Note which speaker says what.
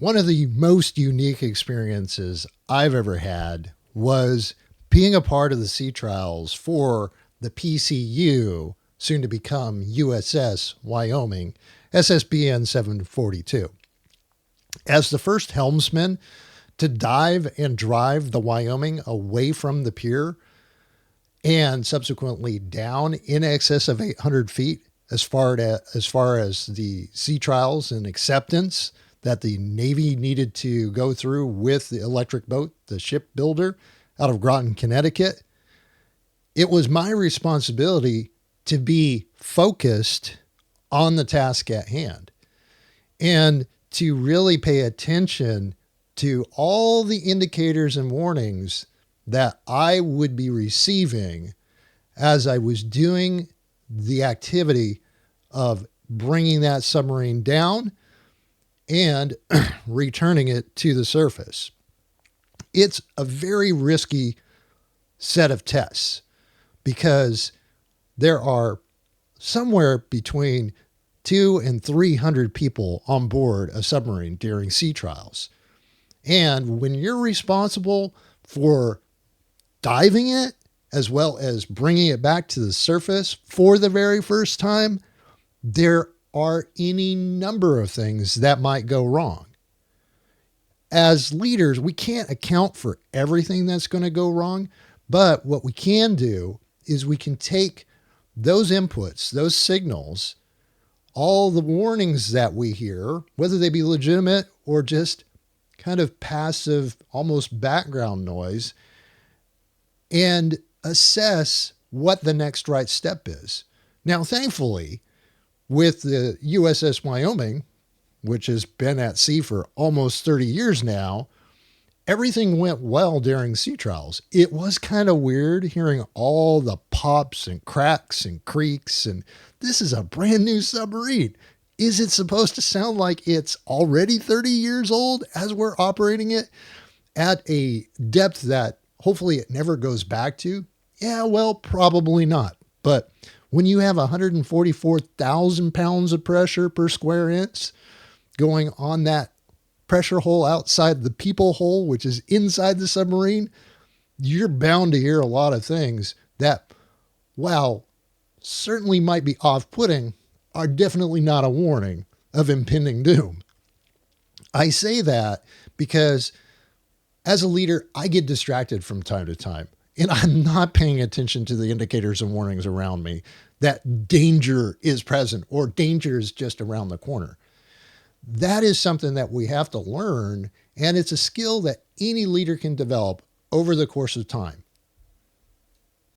Speaker 1: One of the most unique experiences I've ever had was being a part of the sea trials for the PCU, soon to become USS Wyoming, SSBN 742. As the first helmsman to dive and drive the Wyoming away from the pier and subsequently down in excess of 800 feet as far as the sea trials and acceptance that the Navy needed to go through with the electric boat, the shipbuilder out of Groton, Connecticut, it was my responsibility to be focused on the task at hand and to really pay attention to all the indicators and warnings that I would be receiving as I was doing the activity of bringing that submarine down and returning it to the surface. It's a very risky set of tests because there are somewhere between 200 and 300 people on board a submarine during sea trials. And when you're responsible for diving it as well as bringing it back to the surface for the very first time, there are any number of things that might go wrong. As leaders, we can't account for everything that's going to go wrong, but what we can do is we can take those inputs, those signals, all the warnings that we hear, whether they be legitimate or just kind of passive, almost background noise, and assess what the next right step is. Now, thankfully, with the USS Wyoming, which has been at sea for almost 30 years now, everything went well during sea trials. It was kind of weird hearing all the pops and cracks and creaks, and this is a brand new submarine. Is it supposed to sound like it's already 30 years old as we're operating it at a depth that hopefully it never goes back to? Yeah, well, probably not. But when you have 144,000 pounds of pressure per square inch going on that pressure hole outside the people hole, which is inside the submarine, you're bound to hear a lot of things that, while certainly might be off-putting, are definitely not a warning of impending doom. I say that because as a leader, I get distracted from time to time, and I'm not paying attention to the indicators and warnings around me that danger is present or danger is just around the corner. That is something that we have to learn, and it's a skill that any leader can develop over the course of time.